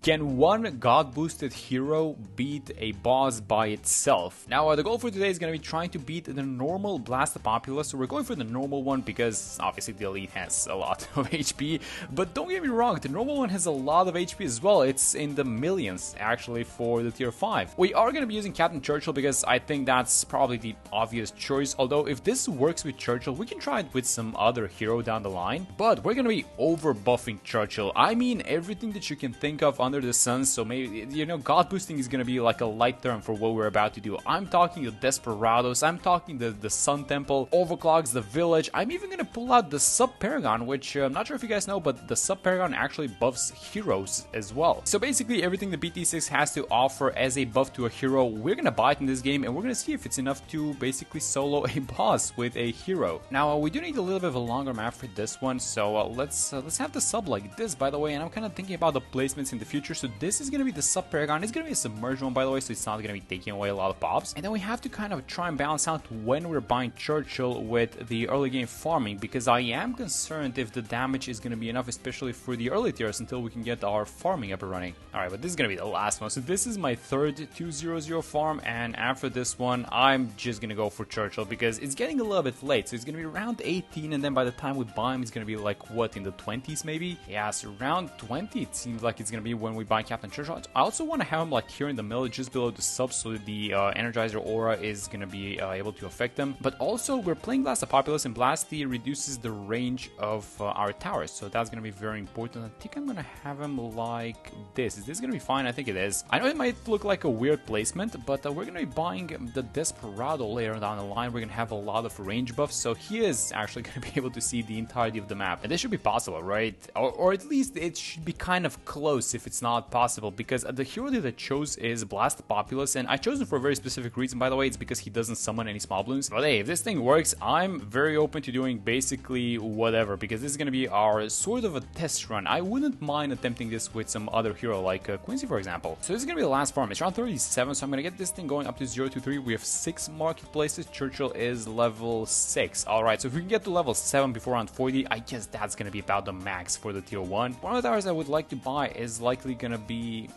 Can one god-boosted hero beat a boss by itself? Now, the goal for today is going to be trying to beat the normal Blast Populace, so we're going for the normal one because obviously the elite has a lot of HP, but don't get me wrong, the normal one has a lot of HP as well. It's in the millions, actually, for the tier 5. We are going to be using Captain Churchill because I think that's probably the obvious choice, although if this works with Churchill, we can try it with some other hero down the line, but we're going to be over-buffing Churchill. I mean, everything that you can think of under the sun, so maybe, you know, god boosting is gonna be like a light term for what we're about to do. I'm talking the Desperados, I'm talking the Sun Temple, Overclocks, the Village. I'm even gonna pull out the Sub Paragon, which I'm not sure if you guys know, but the Sub Paragon actually buffs heroes as well. So basically everything the BT6 has to offer as a buff to a hero, we're gonna buy it in this game, and we're gonna see if it's enough to basically solo a boss with a hero. Now we do need a little bit of a longer map for this one, so let's have the sub like this, by the way, and I'm kind of thinking about the placements in the future. So this is going to be the Sub Paragon. It's going to be a submerged one, by the way, so it's not going to be taking away a lot of pops. And then we have to kind of try and balance out when we're buying Churchill with the early game farming, because I am concerned if the damage is going to be enough, especially for the early tiers, until we can get our farming up and running. Alright, but this is going to be the last one. So this is my third 200 farm, and after this one, I'm just going to go for Churchill, because it's getting a little bit late. So it's going to be around 18, and then by the time we buy him, it's going to be like, what, in the 20s maybe? Yeah, so around 20, it seems like it's going to be when we buy Captain Churchill. I also want to have him like here in the middle, just below the sub, so the Energizer aura is going to be able to affect them. But also, we're playing Blast the Populace, and Blasty reduces the range of our towers, so that's going to be very important. I think I'm going to have him like this. Is this going to be fine? I think it is. I know it might look like a weird placement, but we're going to be buying the Desperado later down the line. We're going to have a lot of range buffs, so he is actually going to be able to see the entirety of the map. And this should be possible, right? Or at least it should be kind of close if it's not possible, because the hero that I chose is Blast Populace, and I chose him for a very specific reason, by the way. It's because he doesn't summon any small balloons. But hey, if this thing works, I'm very open to doing basically whatever, because this is going to be our sort of a test run. I wouldn't mind attempting this with some other hero, like Quincy, for example. So this is going to be the last farm. It's around 37, so I'm going to get this thing going up to 0 to 3. We have 6 marketplaces. Churchill is level 6. Alright, so if we can get to level 7 before round 40, I guess that's going to be about the max for the tier 1. One of the towers I would like to buy is likely going to be...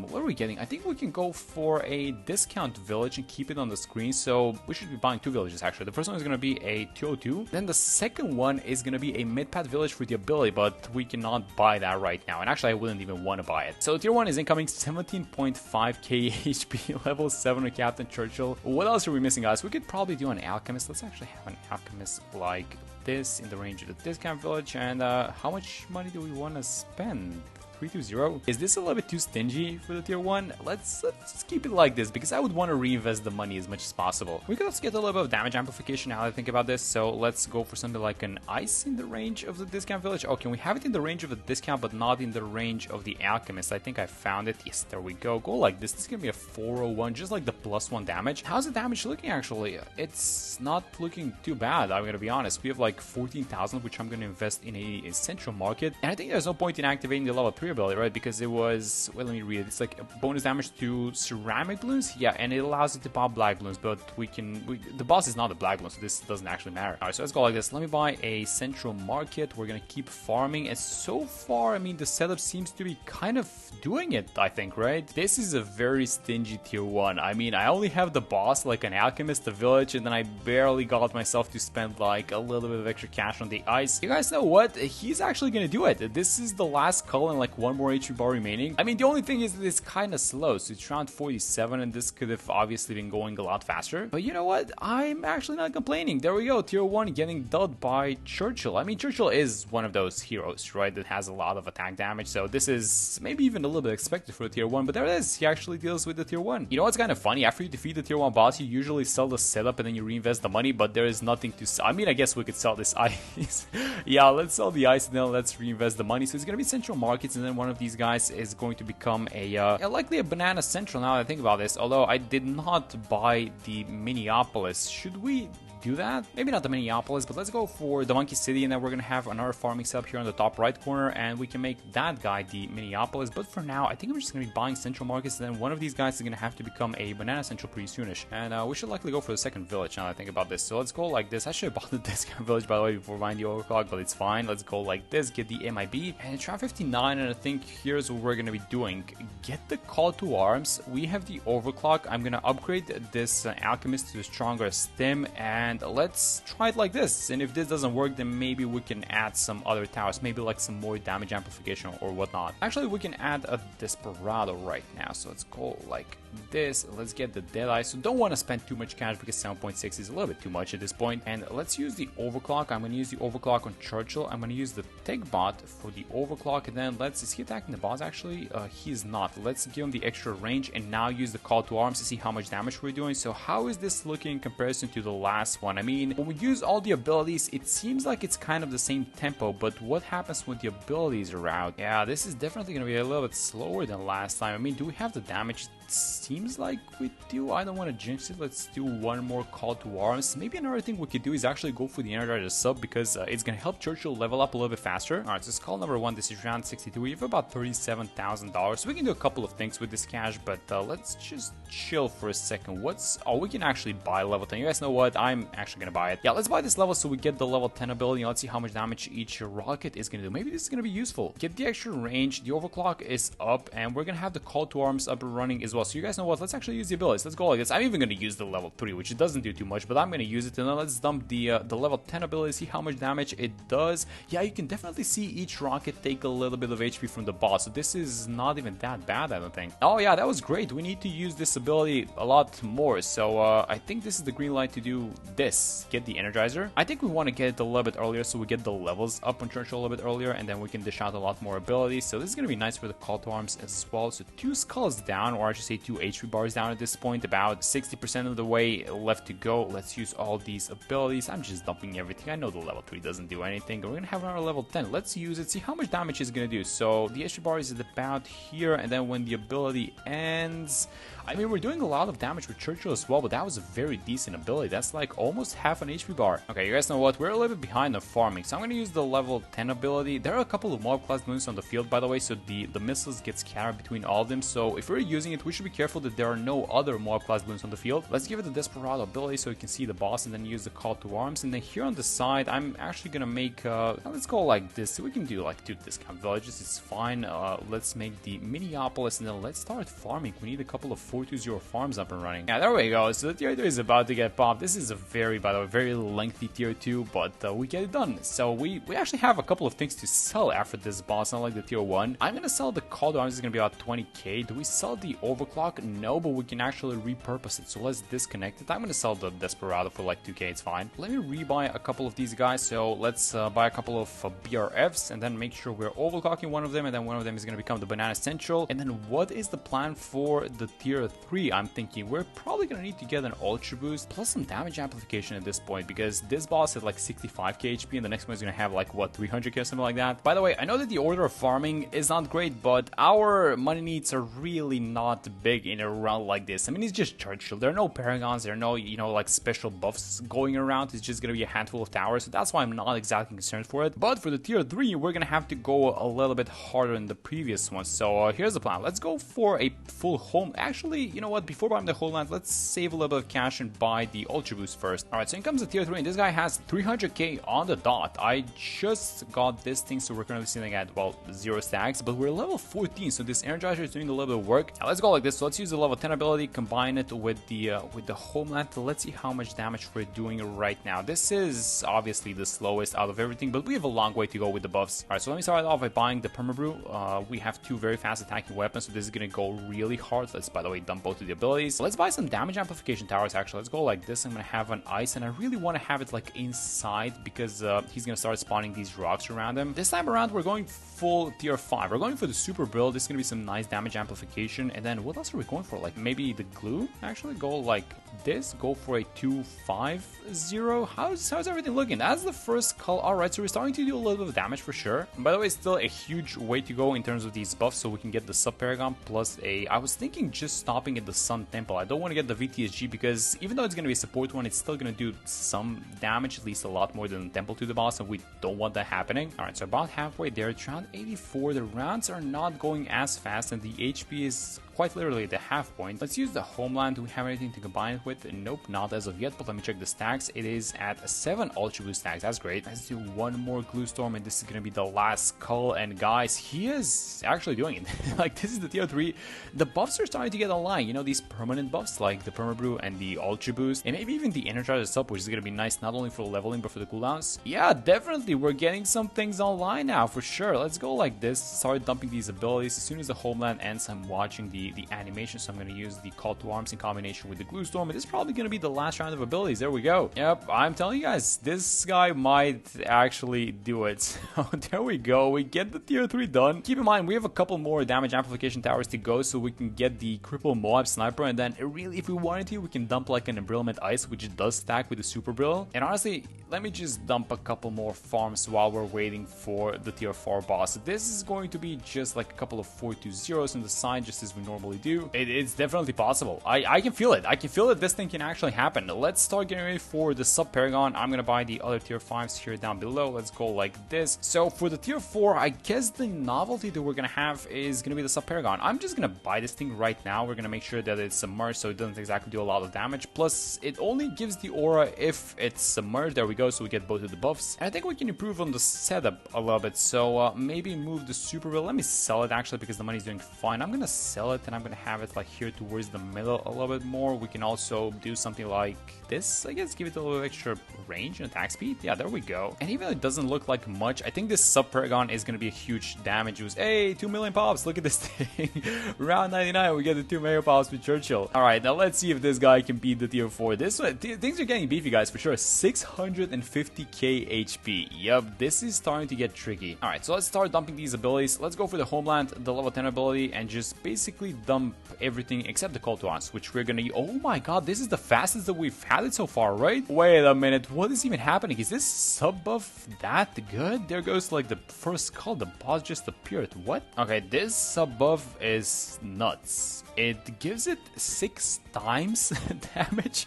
what are we getting? I think we can go for a discount village and keep it on the screen, so we should be buying 2 villages actually. The first one is going to be a 202, then the second one is going to be a mid-path village for the ability, but we cannot buy that right now, and actually I wouldn't even want to buy it. So tier 1 is incoming, 17.5k HP, level 7 with Captain Churchill. What else are we missing, guys? We could probably do an alchemist. Let's actually have an alchemist like this in the range of the discount village. And how much money do we want to spend? 320. Is this a little bit too stingy for the tier 1? Let's just keep it like this, because I would want to reinvest the money as much as possible. We could also get a little bit of damage amplification now that I think about this, so let's go for something like an ice in the range of the discount village. Oh, can we have it in the range of the discount but not in the range of the alchemist? I think I found it. Yes, there we go. Go like this. This is gonna be a 401, just like the +1 damage. How's the damage looking actually? It's not looking too bad, I'm gonna be honest. We have like 14,000, which I'm gonna invest in a central market, and I think there's no point in activating the level 3 ability, right? Because it was, well, let me read it. It's like a bonus damage to ceramic balloons, yeah, and it allows it to pop black balloons, but the boss is not a black balloon, so this doesn't actually matter. Alright, so let's go like this. Let me buy a central market. We're gonna keep farming, and so far, I mean, the setup seems to be kind of doing it, I think, right? This is a very stingy tier 1. I mean, I only have the boss, like an alchemist, a village, and then I barely got myself to spend like a little bit of extra cash on the ice. You guys know what? He's actually gonna do it. This is the last call and like one more HP bar remaining. I mean, the only thing is that it's kind of slow, so it's around 47, and this could have obviously been going a lot faster. But you know what? I'm actually not complaining. There we go, tier 1 getting dubbed by Churchill. I mean, Churchill is one of those heroes, right, that has a lot of attack damage, so this is maybe even a little bit expected for the tier 1, but there it is. He actually deals with the tier 1. You know what's kind of funny? After you defeat the tier 1 boss, you usually sell the setup and then you reinvest the money, but there is nothing to sell. I mean, I guess we could sell this ice. Yeah, let's sell the ice and then let's reinvest the money. So it's gonna be central markets, and then one of these guys is going to become likely a banana central now that I think about this, although I did not buy the Minneapolis. Should we do that. Maybe not the Minneapolis, but let's go for the Monkey City, and then we're going to have another farming setup here on the top right corner, and we can make that guy the Minneapolis. But for now, I think I'm just going to be buying central markets, and then one of these guys is going to have to become a banana central pretty soonish. And we should likely go for the second village now that I think about this. So let's go like this. I should have bought the discount village, by the way, before buying the overclock, but it's fine. Let's go like this, get the MIB, and try 59, and I think here's what we're going to be doing. Get the call to arms. We have the overclock. I'm going to upgrade this alchemist to a stronger stem, and let's try it like this. And if this doesn't work, then maybe we can add some other towers, maybe like some more damage amplification or whatnot. Actually, we can add a Desperado right now, so let's go like this. Let's get the Deadeye. So don't want to spend too much cash because 7.6 is a little bit too much at this point. And let's use the overclock. I'm going to use the overclock on Churchill. I'm going to use the tech bot for the overclock, and then is he attacking the boss? Actually, he is not. Let's give him the extra range and now use the call to arms to see how much damage we're doing. So how is this looking in comparison to the last one? I mean, when we use all the abilities, it seems like it's kind of the same tempo, but what happens when the abilities are out? Yeah, this is definitely going to be a little bit slower than last time. I mean, do we have the damage? It seems like we do. I don't want to jinx it. Let's do one more call to arms. Maybe another thing we could do is actually go for the Energizer sub, because it's going to help Churchill level up a little bit faster. Alright, so it's call number 1. This is round 62. We have about $37,000. So we can do a couple of things with this cash, but let's just chill for a second. Oh, we can actually buy level 10. You guys know what? I'm actually going to buy it. Yeah, let's buy this level so we get the level 10 ability. Let's see how much damage each rocket is going to do. Maybe this is going to be useful. Get the extra range. The overclock is up, and we're going to have the call to arms up and running as well. So you guys know what? Let's actually use the abilities. Let's go like this. I'm even going to use the level 3, which it doesn't do too much, but I'm going to use it. And then let's dump the level 10 ability, see how much damage it does. Yeah, you can definitely see each rocket take a little bit of HP from the boss. So this is not even that bad, I don't think. Oh yeah, that was great. We need to use this ability a lot more. So I think this is the green light to do this. Get the Energizer. I think we want to get it a little bit earlier so we get the levels up on Churchill a little bit earlier, and then we can dish out a lot more abilities. So this is going to be nice for the call to arms as well. So 2 skulls down, or I should say 2 HP bars down at this point. About 60% of the way left to go. Let's use all these abilities. I'm just dumping everything. I know the level 3 doesn't do anything. We're going to have another level 10. Let's use it, see how much damage it's going to do. So the HP bar is about here, and then when the ability ends, I mean, we're doing a lot of damage with Churchill as well, but that was a very decent ability. That's like almost half an HP bar. Okay, you guys know what? We're a little bit behind on farming, so I'm going to use the level 10 ability. There are a couple of mob class balloons on the field, by the way, so the missiles get scattered between all of them. So if we're using it, we should be careful that there are no other mob class balloons on the field. Let's give it the Desperado ability so you can see the boss, and then use the call to arms. And then here on the side, I'm actually going to make, let's go like this. We can do like 2 discount villages. It's fine. Let's make the Minneapolis, and then let's start farming. We need a couple of 420 farms up and running. Yeah, there we go. So the tier 2 is about to get popped. This is a very, by the way, very lengthy tier 2, but we get it done. So we actually have a couple of things to sell after this boss, not like the tier 1. I'm gonna sell the call to arms. Is gonna be about 20k. Do we sell the overclock? No, but we can actually repurpose it. So let's disconnect it. I'm gonna sell the Desperado for like 2k. It's fine. Let me rebuy a couple of these guys. So let's buy a couple of BRFs, and then make sure we're overclocking one of them, and then one of them is gonna become the Banana Central. And then what is the plan for the tier 3? I'm thinking we're probably gonna need to get an Ultra Boost plus some damage amplification at this point, because this boss has like 65k HP, and the next one is gonna have like what, 300k or something like that. By the way, I know that the order of farming is not great, but our money needs are really not big in a round like this. I mean, it's just Churchill. There are no paragons, there are no, you know, like special buffs going around. It's just gonna be a handful of towers, so that's why I'm not exactly concerned for it. But for the tier 3, we're gonna have to go a little bit harder than the previous one. So here's the plan. Let's go for a full home. Actually, you know what, before buying the whole land, let's save a little bit of cash and buy the Ultra Boost first. Alright, so in comes the tier 3, and this guy has 300k on the dot. I just got this thing, so we're currently sitting at, well, 0 stacks, but we're level 14, so this Energizer is doing a little bit of work. Now let's go like this. So let's use the level 10 ability, combine it with the homeland. Let's see how much damage we're doing right now. This is obviously the slowest out of everything, but we have a long way to go with the buffs. Alright, so let me start off by buying the Permabrew. We have 2 very fast attacking weapons, so this is gonna go really hard. Let's, by the way, dump both of the abilities. Let's buy some damage amplification towers. Actually, let's go like this. I'm gonna have an ice, and I really want to have it like inside, because he's gonna start spawning these rocks around him. This time around, we're going full tier 5. We're going for the super build. This is gonna be some nice damage amplification. And then what else are we going for? Like maybe the glue? Actually, go like this. Go for a 250. How's everything looking? That's the first call. Alright, so we're starting to do a little bit of damage for sure. And by the way, it's still a huge way to go in terms of these buffs, so we can get the sub paragon plus a, I was thinking just stopping at the Sun Temple. I don't want to get the VTSG because even though it's going to be a support one, it's still going to do some damage, at least a lot more than the Temple to the boss, and we don't want that happening. Alright, so about halfway there, it's round 84. The rounds are not going as fast, and the HP is quite literally at the half point. Let's use the Homeland. Do we have anything to combine it with? Nope, not as of yet, but let me check the stacks. It is at 7 Ultra Boost stacks. That's great. Let's do one more Glue Storm, and this is going to be the last skull. And guys, he is actually doing it. Like, this is the tier 3. The buffs are starting to get online. You know, these permanent buffs like the Perma Brew and the Ultra Boost, and maybe even the Energizer Sub, which is going to be nice not only for leveling but for the cooldowns. Yeah, definitely, we're getting some things online now for sure. Let's go like this. Start dumping these abilities. As soon as the Homeland ends, I'm watching the animation, so I'm going to use the Call to Arms in combination with the Glue Storm, and this is probably going to be the last round of abilities. There we go. Yep, I'm telling you guys, this guy might actually do it. So there we go. We get the tier 3 done. Keep in mind, we have a couple more damage amplification towers to go, so we can get the Cripple Moab Sniper, and then really, if we wanted to, we can dump like an Embrittlement Ice, which does stack with the Super Brill. And honestly, let me just dump a couple more farms while we're waiting for the tier 4 boss. This is going to be just like a couple of 4-2-0s on the side, just as we normally do. It's definitely possible. I can feel it. I can feel that this thing can actually happen. Let's start getting ready for the Sub Paragon. I'm gonna buy the other tier 5s here down below. Let's go like this. So for the tier 4, I guess the novelty that we're gonna have is gonna be the Sub Paragon. I'm just gonna buy this thing right now. We're gonna make sure that it's submerged so it doesn't exactly do a lot of damage. Plus, it only gives the aura if it's submerged. There we go. So we get both of the buffs. And I think we can improve on the setup a little bit. So maybe move the Super Brill. Let me sell it actually because the money's doing fine. I'm gonna sell it and I'm gonna have it like here towards the middle a little bit more. We can also do something like this, I guess, give it a little extra range and attack speed. Yeah, there we go. And even though it doesn't look like much, I think this Sub Paragon is going to be a huge damage boost. Hey, 2 million pops, look at this thing. Round 99, we get the 2 mega pops with Churchill. Alright, now let's see if this guy can beat the tier 4. This one, things are getting beefy, guys, for sure. 650k HP. Yup, this is starting to get tricky. Alright, so let's start dumping these abilities. Let's go for the Homeland, the level 10 ability, and just basically dump everything except the Call to Arms, which we're gonna... Oh my god, this is the fastest that we've had it so far, right? Wait a minute, what is even happening? Is this sub buff that good? There goes like the first call, the boss just appeared. What? Okay, this sub buff is nuts. It gives it 6 times damage,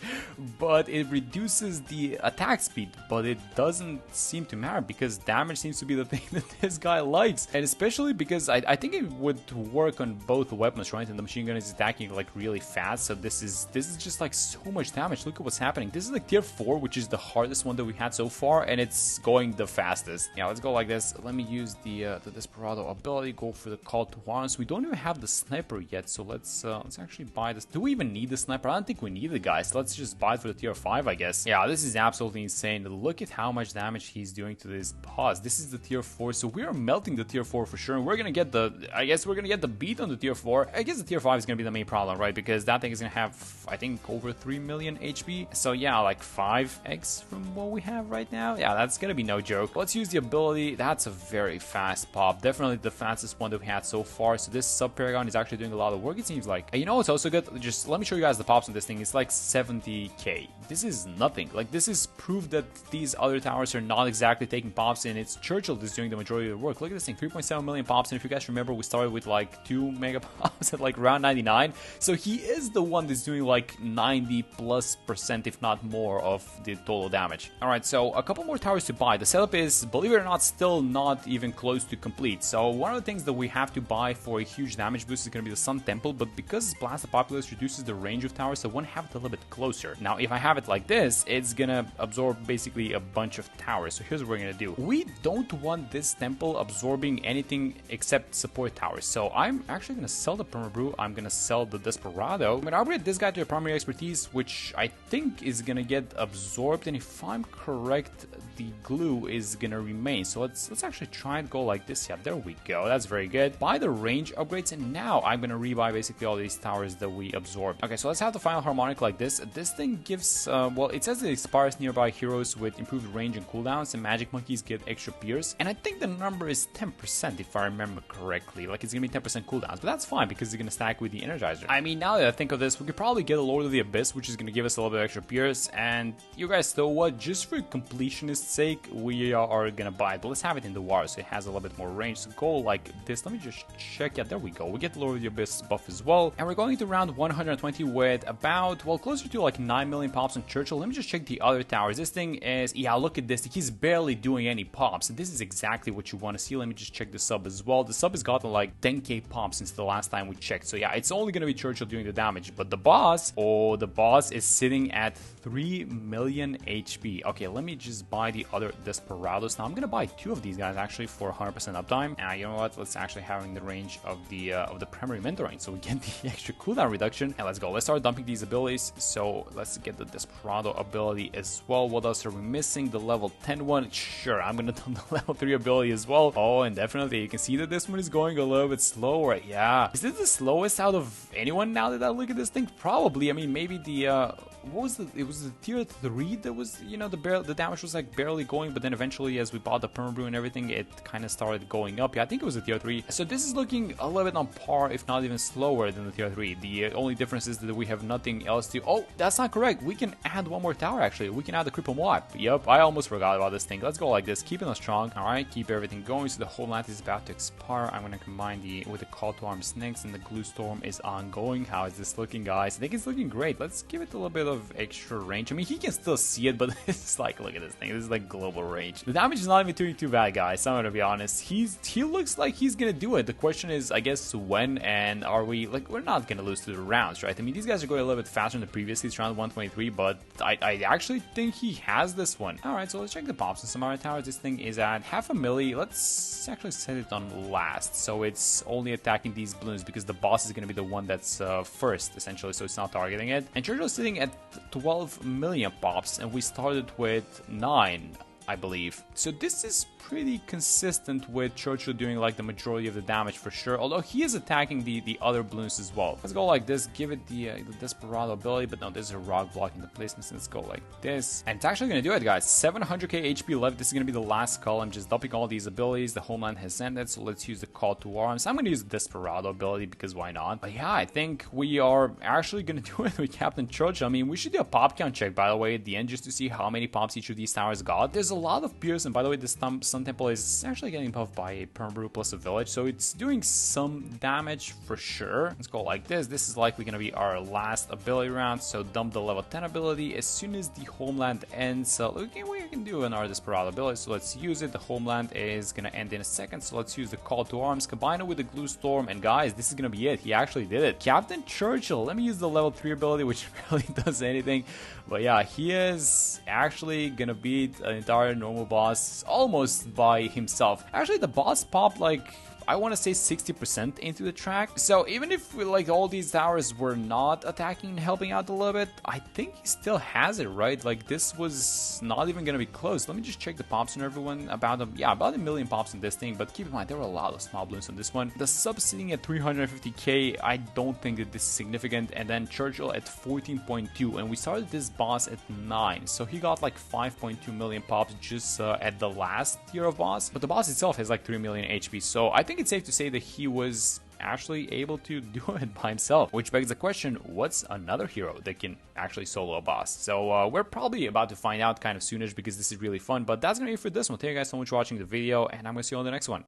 but it reduces the attack speed, but it doesn't seem to matter because damage seems to be the thing that this guy likes. And especially because I think it would work on both weapons, right? And the machine gun is attacking like really fast, so this is just like so much damage. Look at what's happening. This is like tier 4, which is the hardest one that we had so far, and it's going the fastest. Yeah, let's go like this. Let me use the Desperado ability, go for the Call to Arms. We don't even have the sniper yet, so let's actually buy this. Do we even need the sniper? I don't think we need it, guys. Let's just buy it for the tier 5, I guess. Yeah, this is absolutely insane. Look at how much damage he's doing to this boss. This is the tier 4, so we are melting the tier 4 for sure, and we're gonna get the... I guess we're gonna get the beat on the tier 4. I guess the tier 5 is gonna be the main problem, right? Because that thing is gonna have, I think, over 3 million HP. So yeah, like 5x from what we have right now. Yeah, that's gonna be no joke. Let's use the ability. That's a very fast pop. Definitely the fastest one that we had so far. So this Sub Paragon is actually doing a lot of work, it seems like. And you know what's also good? Just let me show you guys the pops on this thing. It's like 70k. This is nothing. Like, this is proof that these other towers are not exactly taking pops, and it's Churchill that's doing the majority of the work. Look at this thing, 3.7 million pops, and if you guys remember, we started with like 2 mega pops at like round 99. So he is the one that's doing like 90+%, if not more, of the total damage. Alright, so a couple more towers to buy. The setup is, believe it or not, still not even close to complete. So one of the things that we have to buy for a huge damage boost is going to be the Sun Temple, but because Blast the Populace reduces the range of towers, so I want to have it a little bit closer. Now, if I have it like this, it's gonna absorb basically a bunch of towers. So here's what we're gonna do. We don't want this temple absorbing anything except support towers. So I'm actually gonna sell the Perma Brew. I'm gonna sell the Desperado. I'm gonna upgrade this guy to a primary expertise, which I think is gonna get absorbed. And if I'm correct, the glue is gonna remain. So let's actually try and go like this. Yeah, there we go. That's very good. Buy the range upgrades, and now I'm gonna rebuy basically all these towers that we absorbed. Okay, so let's have the final harmonic like this. This thing gives, well, it says it expires nearby heroes with improved range and cooldowns, and magic monkeys get extra pierce. And I think the number is 10% if I remember correctly. Like, it's gonna be 10% cooldowns, but that's fine because it's gonna stack with the Energizer. I mean, now that I think of this, we could probably get a Lord of the Abyss, which is gonna give us a little bit of extra pierce. And you guys know what? Just for completionist's sake, we are gonna buy it. But let's have it in the war so it has a little bit more range. So go like this. Let me just check. Yeah, there we go. We get the Lord of the Abyss buff as well. And we're going to round 120 with about, well, closer to like 9 million pops on Churchill. Let me just check the other towers. This thing is, yeah, look at this. He's barely doing any pops. And this is exactly what you want to see. Let me just check the sub as well. The sub has gotten like 10k pops since the last time we checked. So yeah, it's only going to be Churchill doing the damage. But the boss, oh, the boss is sitting at 3 million HP. Okay, let me just buy the other Desperados. Now I'm going to buy 2 of these guys actually for 100% uptime. And you know what? Let's actually have in the range of the primary mentoring. So we get the extra cooldown reduction. And let's go. Let's start dumping these abilities. So let's get the Desperado ability as well. What else are we missing? The level 10 one. Sure, I'm going to dump the level 3 ability as well. Oh, and definitely you can see that this one is going a little bit slower. Yeah. Is this the slowest out of anyone now that I look at this thing? Probably. I mean, maybe the what was it was the tier 3 that was, you know, the damage was like barely going, but then eventually as we bought the perma brew and everything, it kind of started going up. Yeah, I think it was a tier 3. So this is looking a little bit on par, if not even slower than the tier 3. The only difference is that we have nothing else to... Oh, that's not correct. We can add one more tower actually. We can add the cripple mod. Yep, I almost forgot about this thing. Let's go like this, keeping us strong. All right, keep everything going. So the homeland is about to expire. I'm gonna combine with the call to arms next, and the glue storm is ongoing. How is this looking, guys? I think it's looking great. Let's give it a little bit of extra range. I mean, he can still see it, but it's like, look at this thing. This is like global range. The damage is not even doing too bad, guys. I'm gonna be honest. He looks like he's gonna do it. The question is, I guess, when, and are we, like, we're not gonna lose to the rounds, right? I mean, these guys are going a little bit faster than the previous. He's round 123, but I actually think he has this one. All right, so let's check the pops and some other towers. This thing is at half a milli. Let's actually set it on last, so it's only attacking these balloons because the boss is gonna be the one that's first, essentially, so it's not targeting it. And Churchill's sitting at 12 million pops, and we started with 9, I believe. So this is pretty consistent with Churchill doing like the majority of the damage for sure, although he is attacking the other balloons as well. Let's go like this, give it the Desperado ability, but no, this is a rock blocking the placements. Let's go like this, and it's actually gonna do it, guys. 700k HP left. This is gonna be the last call. I'm just dumping all these abilities. The homeland has ended, so let's use the call to arms. I'm gonna use the Desperado ability because why not? But yeah, I think we are actually gonna do it with Captain Churchill. I mean, we should do a pop count check, by the way, at the end, just to see how many pops each of these towers got. There's a lot of peers, and by the way, this Sun Temple is actually getting buffed by a perma brew plus a village, so it's doing some damage for sure. Let's go like this. This is likely gonna be our last ability round, so dump the level 10 ability as soon as the homeland ends. So okay, we can do an Desperado ability, so let's use it. The homeland is gonna end in a second, so let's use the call to arms, combine it with the glue storm, and guys, this is gonna be it. He actually did it. Captain Churchill. Let me use the level 3 ability, which barely does anything, but yeah, he is actually gonna beat an entire normal boss almost by himself. Actually, the boss popped like, I want to say 60% into the track. So even if like all these towers were not attacking and helping out a little bit, I think he still has it, right? Like this was not even gonna be close. Let me just check the pops on everyone. About them, yeah, about 1 million pops in this thing, but keep in mind there were a lot of small balloons on this one. The sub sitting at 350k, I don't think that this is significant. And then Churchill at 14.2, and we started this boss at 9, so he got like 5.2 million pops just at the last tier of boss. But the boss itself has like 3 million HP, so I think it's safe to say that he was actually able to do it by himself, which begs the question, what's another hero that can actually solo a boss? So we're probably about to find out kind of soonish because this is really fun. But that's gonna be it for this one. Thank you guys so much for watching the video, and I'm gonna see you on the next one.